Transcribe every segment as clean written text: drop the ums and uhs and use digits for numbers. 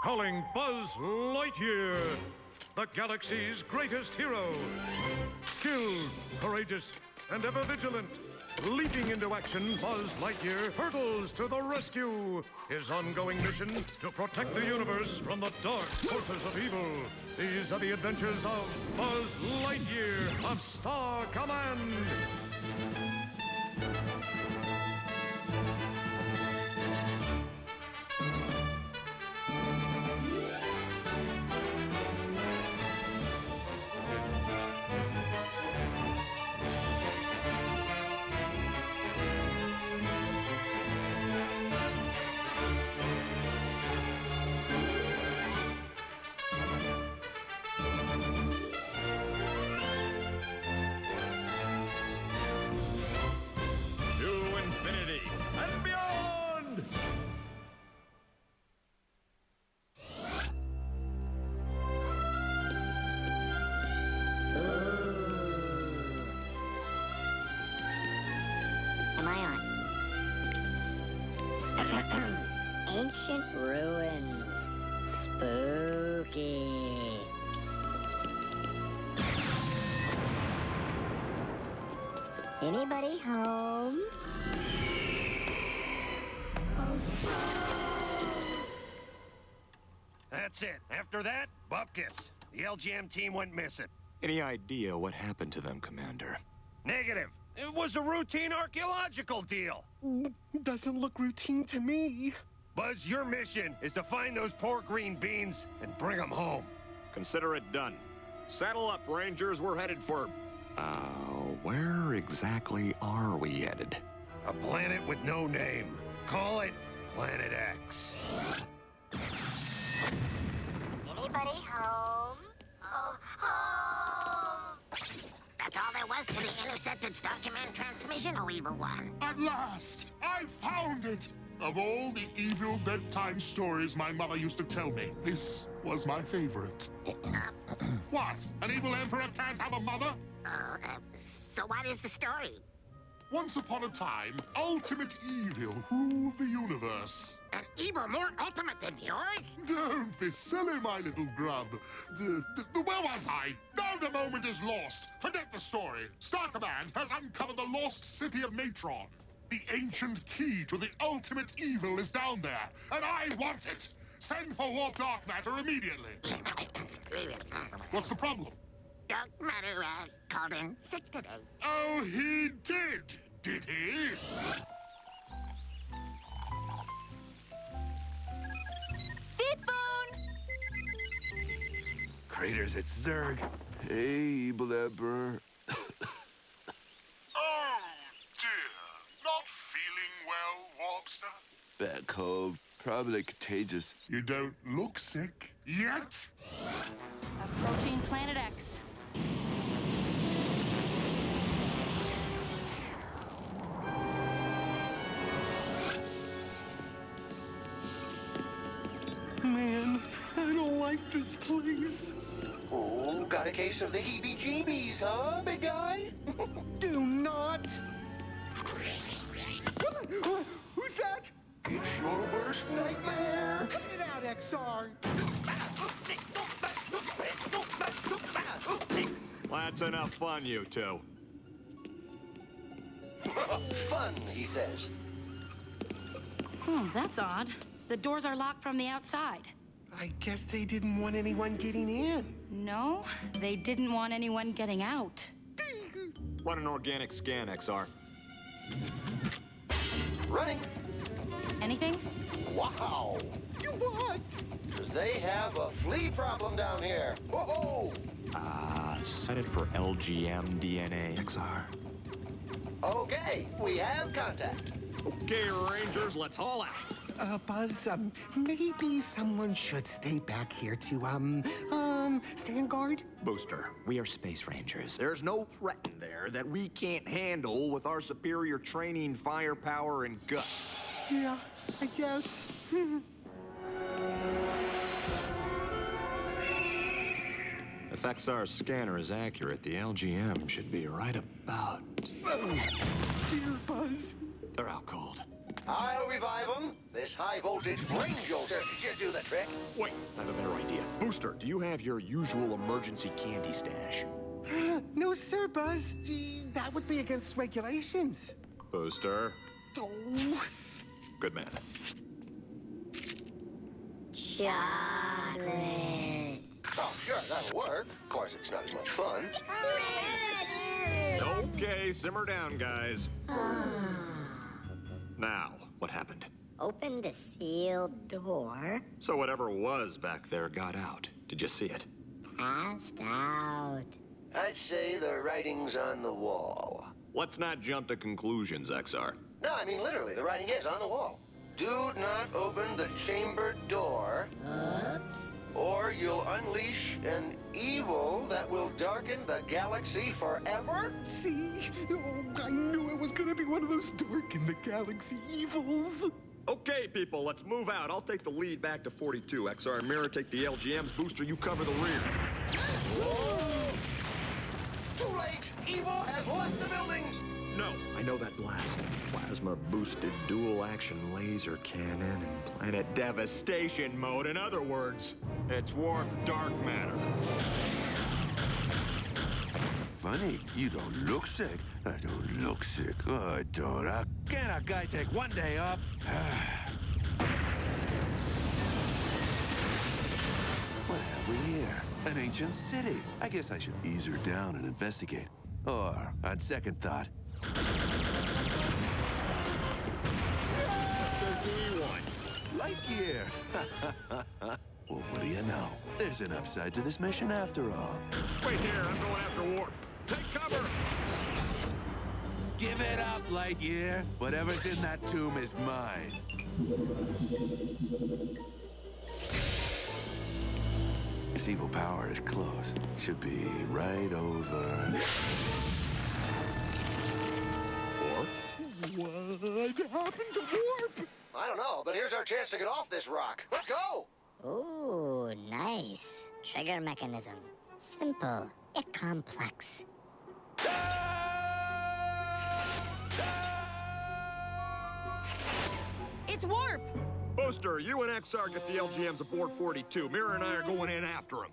Calling Buzz Lightyear, the galaxy's greatest hero. Skilled, courageous, and ever vigilant. Leaping into action, Buzz Lightyear hurtles to the rescue. His ongoing mission to protect the universe from the dark forces of evil. These are the adventures of Buzz Lightyear of Star Command. And beyond! Am I on? Ancient ruins. Spooky. Anybody home? That's it. After that, bupkis. The LGM team went missing. Any idea what happened to them, Commander? Negative. It was a routine archaeological deal. Doesn't look routine to me. Buzz, your mission is to find those poor green beans and bring them home. Consider it done. Saddle up, Rangers. We're headed for... where exactly are we headed? A planet with no name. Call it Planet X. Anybody home? Oh, home! That's all there was to the intercepted Star Command transmission, oh evil one. At last, I found it. Of all the evil bedtime stories my mother used to tell me, this was my favorite. What? An evil emperor can't have a mother? So what is the story? Once upon a time, ultimate evil ruled the universe. An evil more ultimate than yours? Don't be silly, my little grub. Where was I? Now the moment is lost. Forget the story. Star Command has uncovered the lost city of Natron. The ancient key to the ultimate evil is down there, and I want it. Send for warp dark matter immediately. What's the problem? Dark matter called in sick today. Oh, he did he? Fit phone! Craters, it's Zurg. Hey, evil emperor. Oh, dear. Not feeling well, Warpster? Back home. Probably contagious. You don't look sick yet. Approaching Planet X. Man, I don't like this place. Oh, got a case of the heebie-jeebies, huh, big guy? Do not. Who's that? It's your worst nightmare. Cut it out, XR. That's enough fun, you two. Fun, he says. That's odd. The doors are locked from the outside. I guess they didn't want anyone getting in. No, they didn't want anyone getting out. Run an organic scan, XR. Running. Anything? Wow. What? Because they have a flea problem down here. Whoa! Set it for LGM DNA, XR. Okay, we have contact. Okay, Rangers, let's haul out. Buzz, maybe someone should stay back here to, stand guard? Booster, we are Space Rangers. There's no threat in there that we can't handle with our superior training, firepower, and guts. Yeah, I guess. If XR's scanner is accurate, the LGM should be right about... Dear Buzz. They're out cold. I'll revive them. This high-voltage brain jolter should do the trick. Wait, I have a better idea. Booster, do you have your usual emergency candy stash? No, sir, Buzz. Gee, that would be against regulations. Booster. Oh. Good man. Chocolate. Oh, sure, that'll work. Of course, it's not as much fun. Okay, simmer down, guys. Now, what happened? Opened a sealed door. So whatever was back there got out. Did you see it? Passed out. I'd say the writing's on the wall. Let's not jump to conclusions, XR. No, I mean literally, the writing is on the wall. Do not open the chamber door, Oops. or you'll unleash an evil that will darken the galaxy forever. See? Oh, I knew it was gonna be one of those dark in the galaxy evils. Okay, people, let's move out. I'll take the lead back to 42. XR and Mirror take the LGMs. Booster, you cover the rear. Too late! Evil has left the building! No, I know that blast. Plasma-boosted dual-action laser cannon in planet devastation mode. In other words, it's warp dark matter. Funny, you don't look sick. I don't look sick. Oh, I don't. Can a guy take one day off? What have we here? An ancient city. I guess I should ease her down and investigate. Or, on second thought... Does he want? Lightyear! Well, what do you know? There's an upside to this mission after all. Wait here, I'm going after warp. Take cover! Give it up, Lightyear. Whatever's in that tomb is mine. This evil power is close. Should be right over... Warp? What happened to Warp? I don't know, but here's our chance to get off this rock. Let's go! Ooh, nice. Trigger mechanism. Simple, yet complex. It's Warp! Booster, you and XR get the LGMs aboard 42. Mirror and I are going in after him.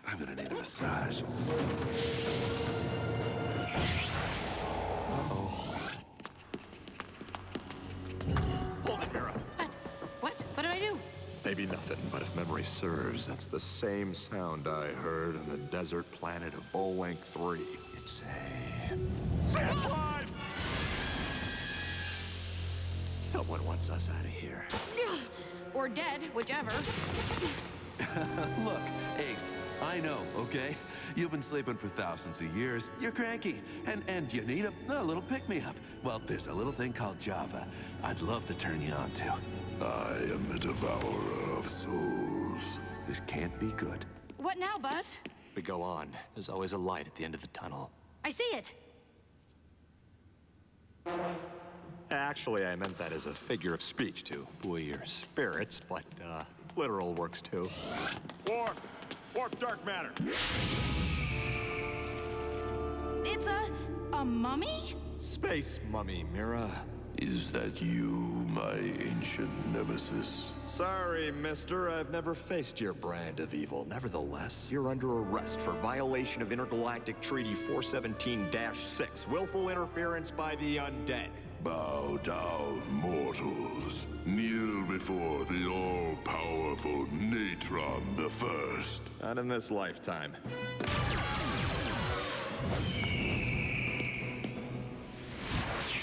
I'm gonna need a massage. Hold it, Mirror. What? What did I do? Maybe nothing, but if memory serves, that's the same sound I heard on the desert planet of Bullwank 3. It's a... Sandslide! Someone wants us out of here. Or dead, whichever. Look, Ace, I know, okay? You've been sleeping for thousands of years. You're cranky, and you need a little pick-me-up. Well, there's a little thing called Java I'd love to turn you on to. I am the devourer of souls. This can't be good. What now, Buzz? We go on. There's always a light at the end of the tunnel. I see it. Actually, I meant that as a figure of speech to buoy your spirits, but, literal works too. Warp! Warp dark matter! It's a mummy? Space mummy, Mira. Is that you, my ancient nemesis? Sorry, mister. I've never faced your brand of evil. Nevertheless, you're under arrest for violation of Intergalactic Treaty 417-6, willful interference by the undead. Bow down, mortals. Kneel before the all-powerful Natron the First. Not in this lifetime.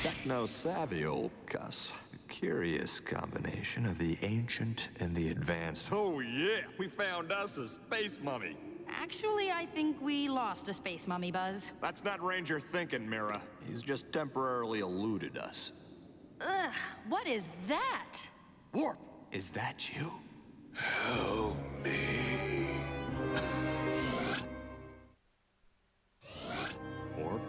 Techno-savvy, old cuss. A curious combination of the ancient and the advanced. Oh yeah, we found us a space mummy. Actually, I think we lost a space mummy, Buzz. That's not Ranger thinking, Mira. He's just temporarily eluded us. Ugh, what is that? Warp, is that you? Help me. Warp,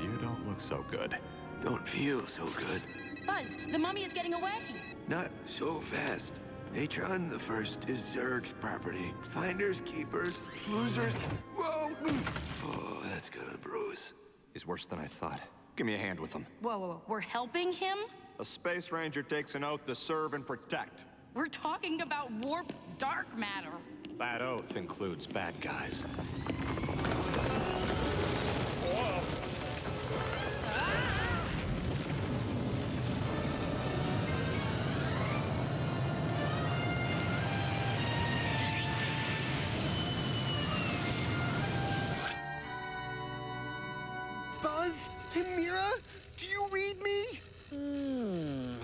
you don't look so good. Don't feel so good. Buzz, the mummy is getting away. Not so fast. Natron the First is Zerg's property. Finders, keepers, losers. Whoa! Oh, that's gonna bruise. He's worse than I thought. Give me a hand with him. Whoa, whoa, whoa. We're helping him? A space ranger takes an oath to serve and protect. We're talking about warp dark matter. That oath includes bad guys. Buzz? Hey, Mira? Do you read me?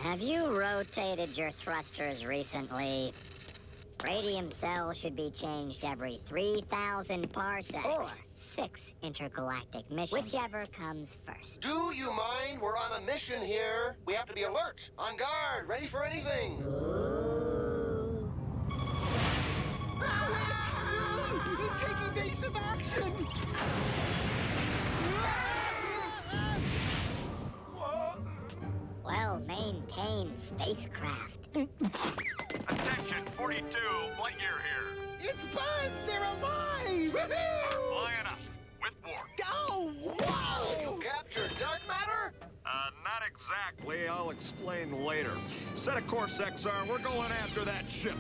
Have you rotated your thrusters recently? Radium cells should be changed every 3,000 parsecs. Or 6 intergalactic missions. Whichever comes first. Do you mind? We're on a mission here. We have to be alert, on guard, ready for anything. Take evasive action! Well-maintained spacecraft. Attention, 42, Lightyear here. It's Buzz! They're alive! Woohoo! Flying up, with warp. Oh, wow! You captured dark matter? Not exactly. I'll explain later. Set a course, XR. We're going after that ship.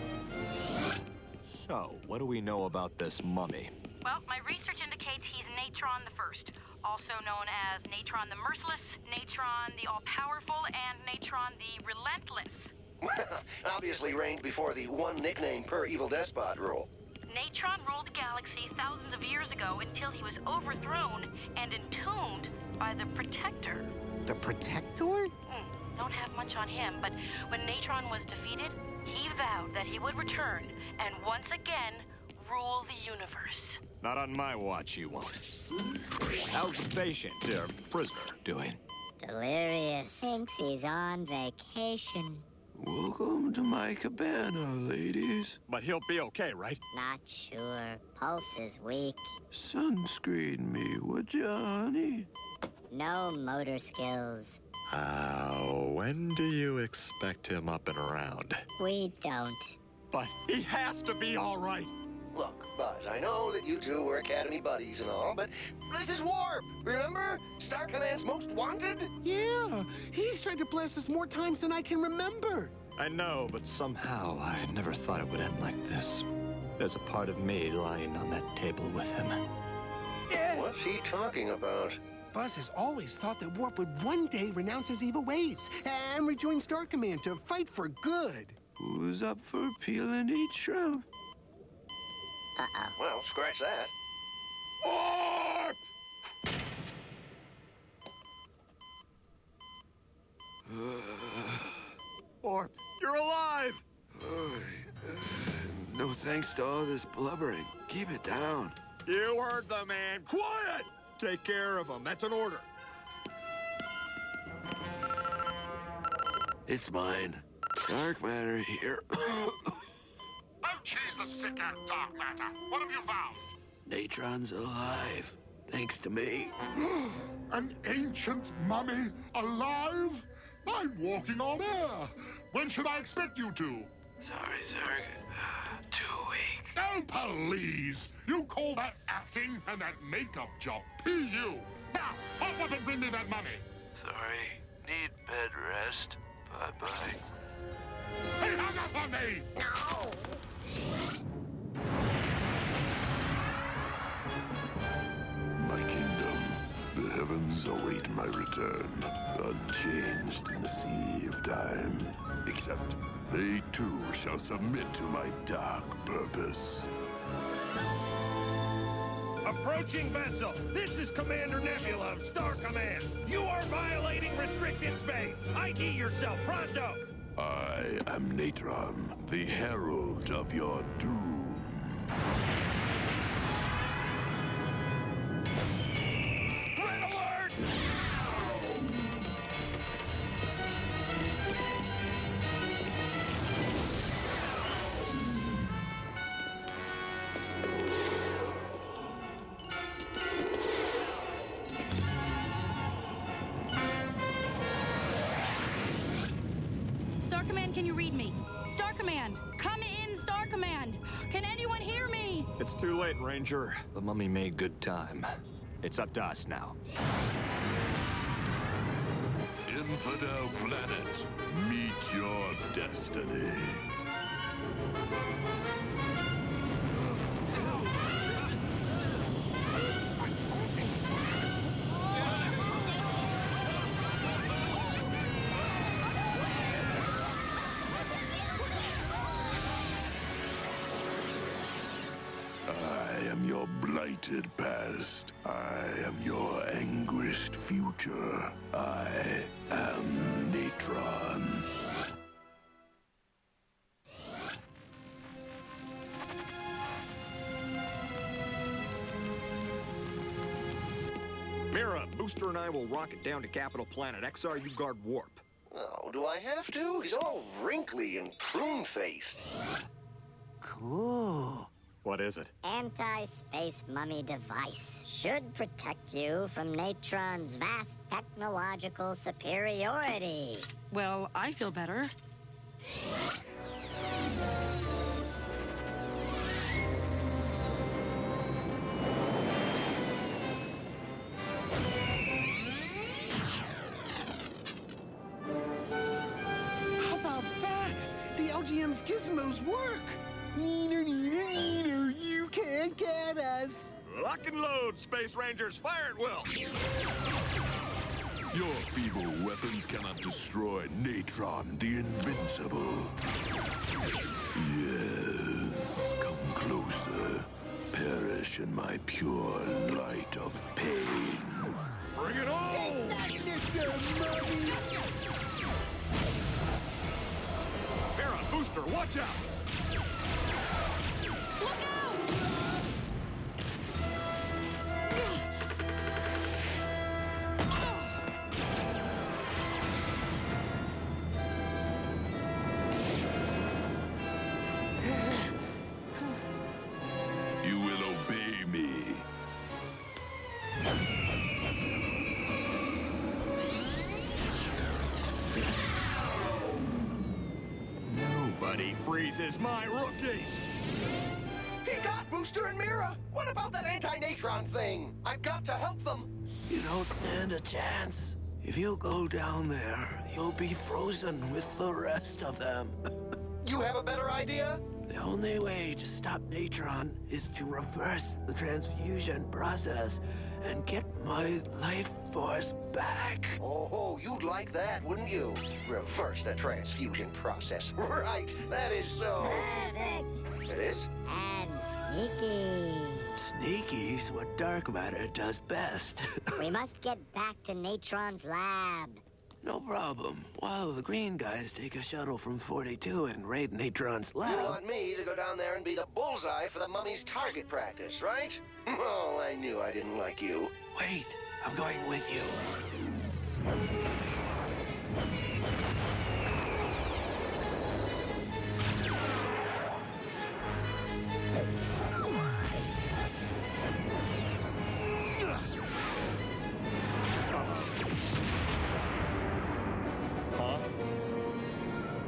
So, what do we know about this mummy? Well, my research indicates he's Natron the First, also known as Natron the Merciless, Natron the All-Powerful, and Natron the Relentless. Obviously reigned before the one nickname per evil despot rule. Natron ruled the galaxy thousands of years ago until he was overthrown and entombed by the Protector. The Protector? Don't have much on him, but when Natron was defeated, he vowed that he would return and once again rule the universe. Not on my watch, he won't. How's the patient, prisoner, doing? Delirious. Thinks he's on vacation. Welcome to my cabana, ladies. But he'll be okay, right? Not sure. Pulse is weak. Sunscreen me, would ya, honey? No motor skills. When do you expect him up and around? We don't. But he has to be all right. Look, Buzz, I know that you two were Academy buddies and all, but this is Warp, remember? Star Command's most wanted? Yeah, he's tried to blast us more times than I can remember. I know, but somehow I never thought it would end like this. There's a part of me lying on that table with him. Yeah. What's he talking about? Buzz has always thought that Warp would one day renounce his evil ways and rejoin Star Command to fight for good. Who's up for peeling each shrimp? Uh-oh. Well, scratch that. Warp! Warp, you're alive! No thanks to all this blubbering. Keep it down. You heard the man. Quiet! Take care of him. That's an order. It's mine. Dark matter here. Don't cheese the sick at dark matter. What have you found? Natron's alive. Thanks to me. An ancient mummy alive? I'm walking on air. When should I expect you to? Sorry, Zerg. 2 weeks. Oh, please. You call that acting and that makeup job PU. Now, hop up and bring me that mummy. Sorry. Need bed rest. Bye-bye. He hung up on me! No! My kingdom, the heavens await my return, unchanged in the sea of time. Except they too shall submit to my dark purpose. Approaching vessel. This is Commander Nebula of Star Command. You are violating restricted space. ID yourself, pronto. I am Natron, the herald of your doom. Red alert! Star Command, can you read me? Star Command, come in, Star Command. Can anyone hear me? It's too late, Ranger. The mummy made good time. It's up to us now. Infidel planet, meet your destiny. I am your blighted past. I am your anguished future. I am Natron. Mira, Booster and I will rocket down to Capital Planet. XR, you guard warp. Oh, do I have to? He's all wrinkly and prune-faced. Cool. What is it? Anti-space mummy device. Should protect you from Natron's vast technological superiority. Well, I feel better. How about that? The LGM's gizmos work. Neener, neener, neener, you can't get us. Lock and load, Space Rangers. Fire at will. Your feeble weapons cannot destroy Natron the Invincible. Yes, come closer. Perish in my pure light of pain. Bring it on! Take that, Mr. Mummy. Mira, Booster, watch out! Look out! You will obey me. Nobody freezes my rookies! He got Booster and Mira. What about that anti-Natron thing? I've got to help them. You don't stand a chance. If you go down there, you'll be frozen with the rest of them. You have a better idea? The only way to stop Natron is to reverse the transfusion process and get my life force back. Oh, you'd like that, wouldn't you? Reverse the transfusion process. Right, that is so... Perfect. It is? And sneaky. Sneaky's what dark matter does best. We must get back to Natron's lab. No problem. While the green guys take a shuttle from 42 and raid Natron's You lab. want me to go down there and be the bullseye for the mummy's target practice, right? Oh, I knew I didn't like you. Wait, I'm going with you.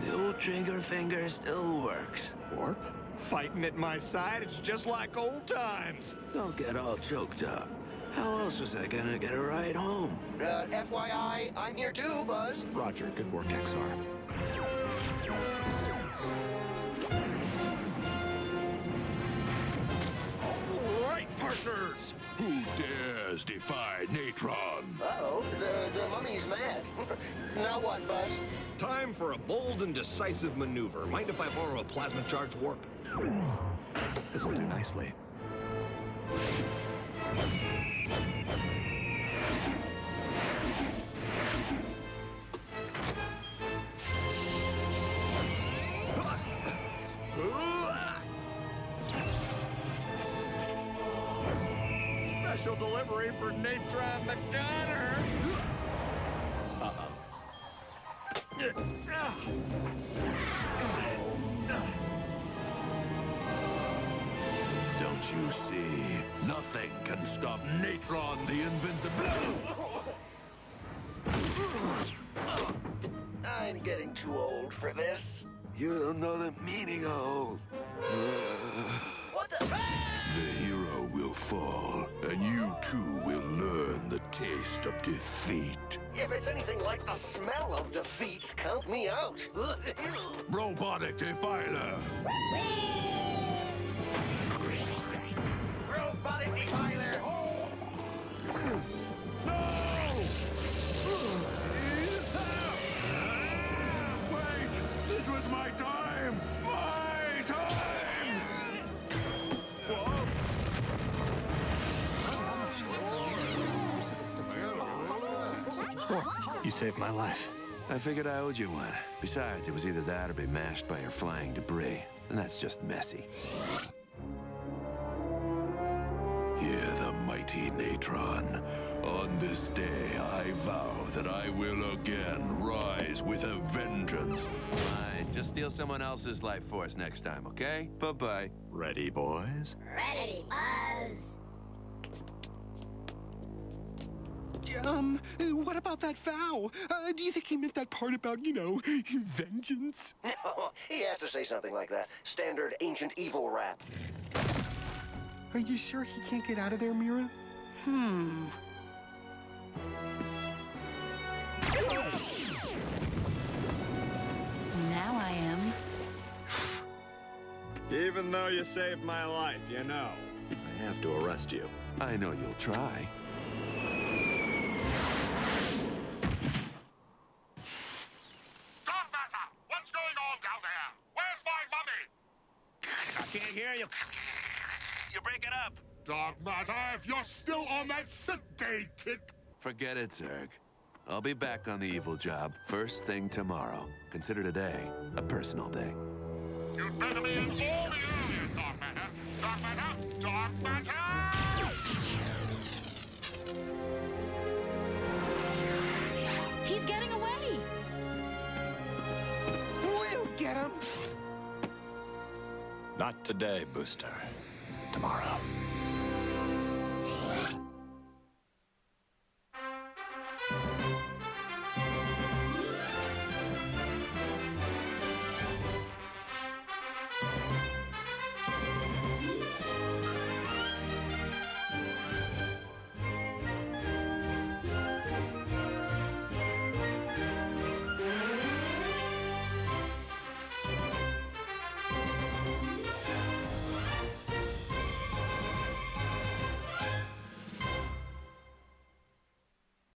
The old trigger finger still works. Warp? Fighting at my side, it's just like old times. Don't get all choked up. How else was I gonna get a ride home? FYI, I'm here too, Buzz. Roger, good work, XR. All right, partners! Who dares defy Natron? Uh-oh, the mummy's mad. Now what, Buzz? Time for a bold and decisive maneuver. Mind if I borrow a plasma charge warp? This'll do nicely. Special delivery for Natron McDonner! Don't you see? Nothing can stop Natron the Invincible. I'm getting too old for this. You don't know the meaning of... What the... The hero will will fall, and you too will learn the taste of defeat. If it's anything like the smell of defeat, count me out. Robotic Defiler! Robotic Defiler! Wait! This was my time! My time! You saved my life. I figured I owed you one. Besides, it was either that or be mashed by your flying debris. And that's just messy. Hear the mighty Natron. On this day, I vow that I will again rise with a vengeance. Fine, just steal someone else's life force next time, okay? Bye-bye. Ready, boys? Ready, Buzz. What about that vow? Do you think he meant that part about, vengeance? No, he has to say something like that. Standard ancient evil rap. Are you sure he can't get out of there, Mira? Now I am. Even though you saved my life, I have to arrest you. I know you'll try. What's going on down there? Where's my mummy? I can't hear you. You're breaking up. Don't matter if you're still on that sick day kick. Forget it, Zurg. I'll be back on the evil job first thing tomorrow. Consider today a personal day. You'd better be in all the areas, Dark Matter. Dark Matter! Dark Matter! He's getting away! We'll get him! Not today, Booster. Tomorrow.